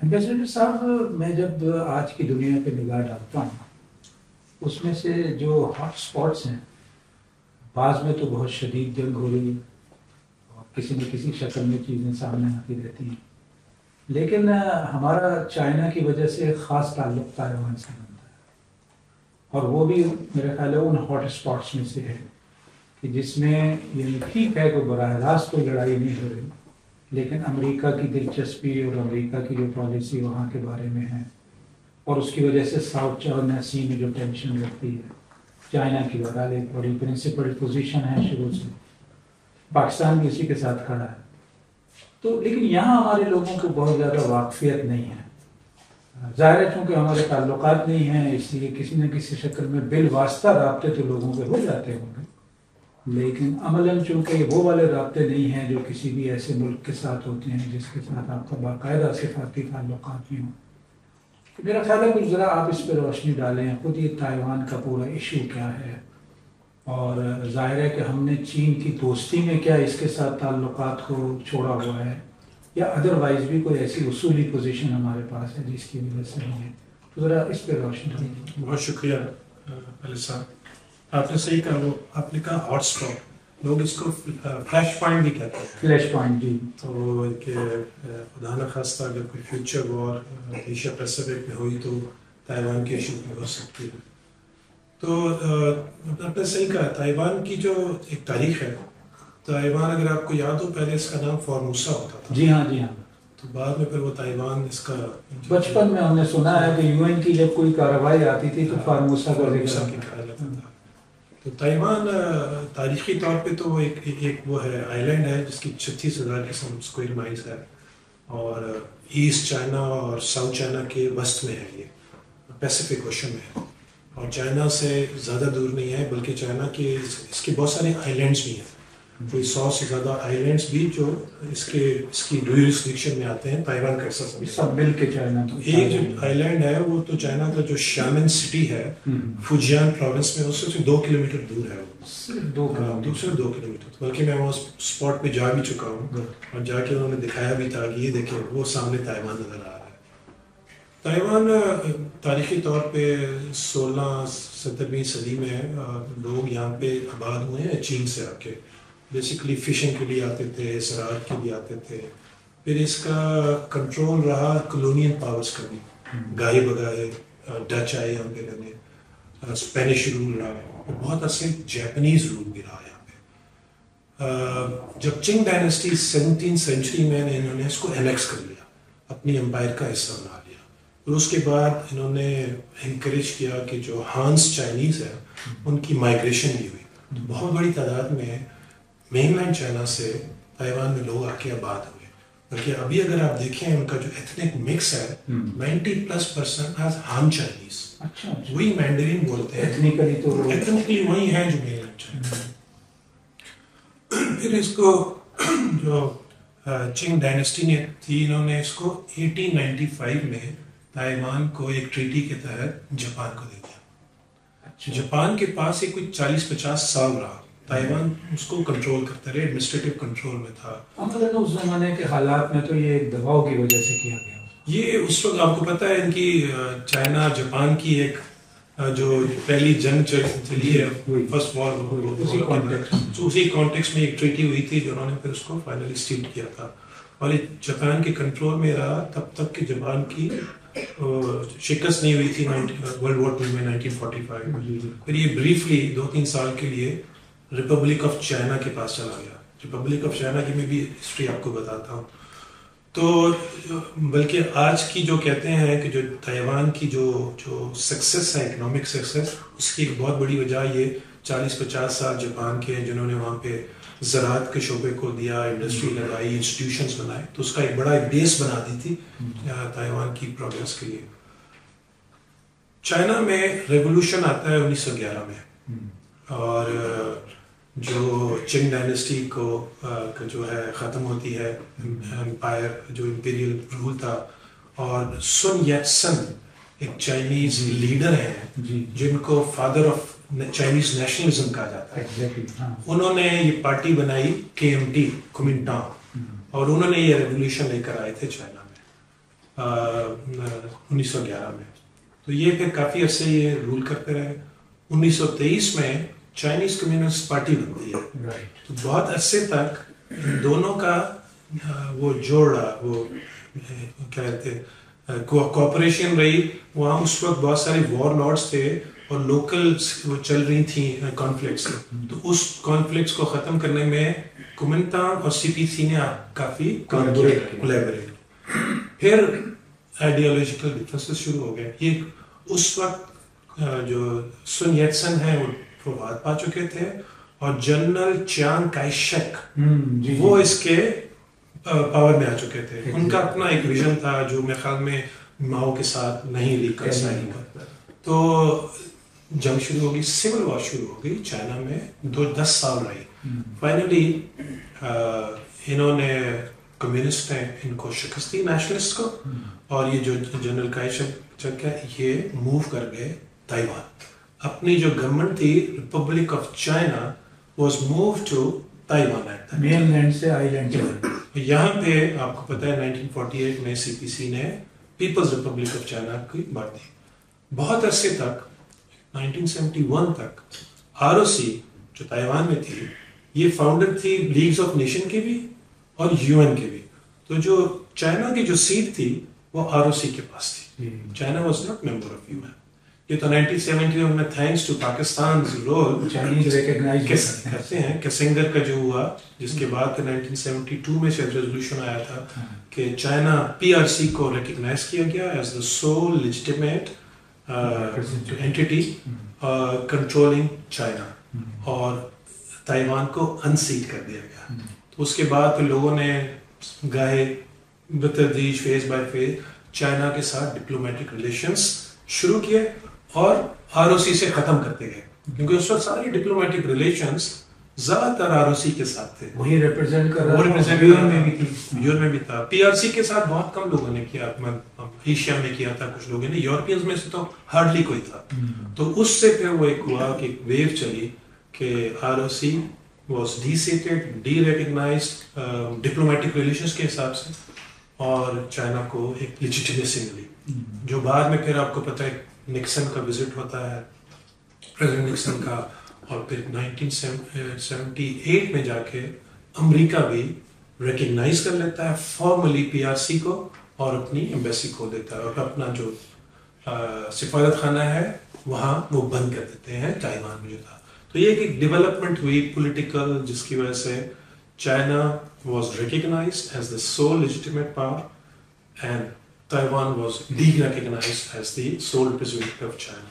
Ambassador صاحب، میں جب آج کی دنیا پہ نگاہ ڈالتا ہوں اس میں سے جو ہاٹ اسپاٹس ہیں، بعض میں تو بہت شدید جنگ ہو رہی ہے اور کسی نہ کسی شکل میں چیزیں سامنے آتی رہتی ہیں، لیکن ہمارا چائنا کی وجہ سے ایک خاص تعلق تائیوان سے بنتا ہے، اور وہ بھی میرے خیال ہے ان ہاٹ اسپاٹس میں سے ہے کہ جس میں یعنی ٹھیک ہے کوئی براہ راست کوئی لڑائی نہیں ہو رہی، لیکن امریکہ کی دلچسپی اور امریکہ کی جو پالیسی وہاں کے بارے میں ہے، اور اس کی وجہ سے ساؤتھ چائنا سی میں جو ٹینشن رہتی ہے، چائنا کی بہرحال ایک بڑی پرنسپل پوزیشن ہے شروع سے، پاکستان بھی اسی کے ساتھ کھڑا ہے، تو لیکن یہاں ہمارے لوگوں کو بہت زیادہ واقفیت نہیں ہے۔ ظاہر ہے چونکہ ہمارے تعلقات نہیں ہیں، اس لیے کسی نہ کسی شکل میں بالواسطہ رابطے تو لوگوں کے ہو جاتے ہوں گے، لیکن عملاً چونکہ وہ والے رابطے نہیں ہیں جو کسی بھی ایسے ملک کے ساتھ ہوتے ہیں جس کے ساتھ آپ کا باقاعدہ صفاتی تعلقات بھی ہوں۔ میرا خیال ہے کچھ ذرا آپ اس پہ روشنی ڈالیں، خود یہ تائیوان کا پورا ایشو کیا ہے، اور ظاہر ہے کہ ہم نے چین کی دوستی میں کیا اس کے ساتھ تعلقات کو چھوڑا ہوا ہے، یا ادروائز بھی کوئی ایسی اصولی پوزیشن ہمارے پاس ہے جس کی وجہ سے نہیں ہے، تو ذرا اس پہ روشنی ڈالیں۔ بہت شکریہ علی صاحب، آپ نے صحیح کہا، وہ آپ نے کہا ہاٹ اسپاٹ، لوگ اس کو فلیش پوائنٹ بھی کہتے ہیں، فلیش پوائنٹ جی، تو کہ خدا نخواستہ اگر کوئی فیوچر وار ایشیا پیسیفک میں ہوئی تو تائیوان کے ایشو بھی ہو سکتی ہے۔ تو آپ نے صحیح کہا، تائیوان کی جو ایک تاریخ ہے، تائیوان اگر آپ کو یاد ہو پہلے اس کا نام فارموسا ہوتا تھا، جی ہاں جی ہاں، تو بعد میں پھر وہ تائیوان اس کا بچپن میں ہم نے سنا ہے کہ یو این کی جب کوئی کارروائی آتی تھی تو فارموسا کا فارموسا کی ذکر کہا جاتا تھا۔ تو تائیوان تاریخی طور پہ تو وہ ایک وہ ہے آئی لینڈ ہے جس کی 36,000 اسکوائر مائلز ہے، اور ایسٹ چائنا اور ساؤتھ چائنا کے وسط میں ہے، یہ پیسیفک اوشن میں ہے، اور چائنا سے زیادہ دور نہیں ہے، بلکہ چائنا کے اس کے بہت سارے آئی لینڈس بھی ہیں، کوئی 100 سے زیادہ آئی لینڈس بھی جو اس کی ڈیورسڈکشن میں آتے ہیں، تائیوان کا حصہ سب مل کے چائنا تو ایک جو آئی لینڈ ہے وہ تو چائنا کا جو شیامن سٹی ہے فوجیان پروونس میں، اس سے 2 کلومیٹر دور ہے، وہ صرف 2 صرف 2 کلومیٹر، بلکہ میں وہاں اسپاٹ پہ جا بھی چکا ہوں، اور جا کے انہوں نے دکھایا بھی تھا کہ یہ دیکھیں وہ سامنے تائیوان نظر آ رہا ہے۔ تائیوان تاریخی طور پہ 16-17ویں صدی میں لوگ یہاں پہ آباد ہوئے ہیں چین سے آ کے، بیسیکلی فشنگ کے لیے آتے تھے، زراعت کے لیے آتے تھے، پھر اس کا کنٹرول رہا کلونین پاورز کا بھی، گائے بگائے ڈچ آئے یہاں پہ رہنے، اسپینش رول رہا، اور بہت عرصے جیپنیز رول بھی رہا یہاں پہ۔ جب چنگ ڈائنیسٹی 17 سینچری میں انہوں نے اس کو انیکس کر لیا، اپنی امپائر کا حصہ بنا لیا، اور اس کے بعد انہوں نے انکریج کیا کہ جو ہانس چائنیز ہے ان کی مائگریشن بھی ہوئی، تو بہت بڑی تعداد میں مین لینڈ چائنا سے تائیوان میں لوگ آ کے آباد ہوئے، بلکہ ابھی اگر آپ دیکھیں ان کا جو ایتھنک مکس ہے 90+% ہان چائنیز، وہی مینڈرین بولتے ہیں، ایتھنکلی وہی ہیں جو مین لینڈ چائنا۔ پھر اس کو جو چنگ ڈائنیسٹی نے تھی، انہوں نے اس کو 1895 میں تائیوان کو ایک ٹریٹی کے تحت جاپان کو دے دیا۔ جاپان کے پاس یہ کچھ 40-50 سال رہا، تائیوان اس کو کنٹرول کرتا رہے، ایڈمنسٹریٹو کنٹرول میں تھا۔ اس زمانے کے حالات میں تو یہ ایک دباؤ کی وجہ سے کیا گیا، یہ اس وقت آپ کو پتہ ہے ان کی چائنا جاپان کی ایک جو پہلی جنگ چلی ہے، فرسٹ وار، اسی کانٹیکس میں ایک ٹریٹی ہوئی تھی جو انہوں نے پھر اس کو فائنلی سیل کیا تھا، اور یہ جاپان کے کنٹرول میں رہا تب تک کہ جاپان کی شکست نہیں ہوئی تھی ورلڈ وار 2 میں 1945 میں۔ پھر یہ بریفلی 2-3 سال کے لیے ریپبلک آف چائنا کے پاس چلا گیا۔ ریپبلک آف چائنا کی میں بھی ہسٹری آپ کو بتاتا ہوں۔ تو بلکہ آج کی جو کہتے ہیں کہ جو تائیوان کی جو سکسیس ہے، اکنامک سکسیس، اس کی ایک بہت بڑی وجہ یہ 40-50 سال جاپان کے جنہوں نے وہاں پہ زراعت کے شعبے کو دیا، انڈسٹری لگائی، انسٹیٹیوشنز بنائے، تو اس کا ایک بڑا بیس بنا دی تھی تائیوان کی پروگریس کے لیے۔ چائنا میں ریولوشن آتا ہے 1911 میں، اور جو چنگ ڈائنیسٹی کو جو ہے ختم ہوتی ہے، امپائر جو امپیریل رول تھا، اور سن یٹ سن ایک چائنیز لیڈر ہیں جن کو فادر آف چائنیز نیشنلزم کہا جاتا ہے، انہوں نے یہ پارٹی بنائی KMT، کومنٹانگ، اور انہوں نے یہ ریولیوشن لے کر آئے تھے چائنا میں۔ 1911 میں. تو یہ پھر کافی عرصے یہ رول کرتے رہے. 1923 میں چائنیز کمیونسٹ پارٹی بنتی ہے. تو بہت عرصے تک دونوں کا وہ جوڑ رہا, وہ کیا کہتے ہیں کوآپریشن رہی. وہاں اس وقت بہت سارے وار لارڈس تھے اور لوکل وہ چل رہی تھیں کانفلکٹس. تو اس کانفلکٹس کو ختم کرنے میں کومنتانگ اور سی پی سی نے کافی کولیبریٹ. پھر آئیڈیالوجیکل ڈفرینسز شروع ہو گئے. یہ اس وقت جو سن یٹ سن ہیں وہ وفات پا چکے تھے, اور جنرل چیانگ کائی شک وہ اس کے پاور میں آ چکے تھے. ان کا اپنا ایک ویژن تھا جو میرے خیال میں ماؤ کے ساتھ نہیں ریکنسائل ہوا. تو جنگ شروع ہو گئی, سول وار شروع ہو گئی چائنا میں. 10 سال رہی. فائنلی انہوں نے کمیونسٹ ہیں ان کو شکست دی, نیشنلسٹ کو, اور یہ جو جنرل کائی شک ہے یہ موو کر گئے تائیوان. اپنی جو گورنمنٹ تھی Republic of China was move to Taiwan. Mainland سے آئی لینڈ. یہاں پہ آپ کو پتا ہے 1948 میں سی پی سی نے پیپلز ریپبلک آف چائنا کی بات دی. بہت عرصے تک 1971 تک آر او سی جو تائیوان میں تھی یہ فاؤنڈر تھی لیگز آف نیشن کے بھی اور یو این کے بھی. تو جو چائنا کی جو سیٹ تھی وہ آر او سی کے پاس تھی. China was not member of U N. یہ تو 1971 میں thanks to Pakistan role Chinese recognize کرتے ہیں. کسنگر کا جو ہوا جس کے بعد 1972 میں شاید ریزولوشن آیا تھا کہ چائنا پی آر سی کو ریکگنائز کیا گیا as the sole legitimate entity controlling China, اور تائیوان کو انسیٹ کر دیا گیا. تو اس کے بعد پھر لوگوں نے گائے بتدریج فیز بائی فیز چائنا کے ساتھ ڈپلومیٹک ریلیشنز شروع کیے اور آر او سی سے ختم کرتے گئے, کیونکہ اس وقت سارے ڈپلومیٹک ریلیشنز زیادہ تر آر او سی کے ساتھ تھے. وہی ریپرزینٹ کر رہا ہے. یورپ میں بھی تھا. پی آر سی کے ساتھ بہت کم لوگوں نے کیا. ایشیا میں کیا تھا کچھ لوگوں نے, یورپینز میں سے تو ہارڈلی کوئی تھا. تو اس سے پھر وہ ایک ہوا کہ ویو چلی کہ R O C was deseated, derecognized diplomatic relations کے حساب سے, اور چائنا کو ایک لیجیٹیمیسی ملی. جو بعد میں پھر آپ کو پتہ ہے نکسن کا وزٹ ہوتا ہے, پریزیڈنٹ نکسن کا, اور پھر 1978 میں جا کے امریکہ بھی ریکگنائز کر لیتا ہے فارملی پی آر سی کو اور اپنی ایمبیسی کھول دیتا ہے, اور اپنا جو سفارت خانہ ہے وہاں وہ بند کر دیتے ہیں تائیوان میں جو تھا. تو یہ ایک ڈیولپمنٹ ہوئی پولیٹیکل جس کی وجہ سے China was recognized as the sole legitimate power and Taiwan was de-recognized as the sole representative of China.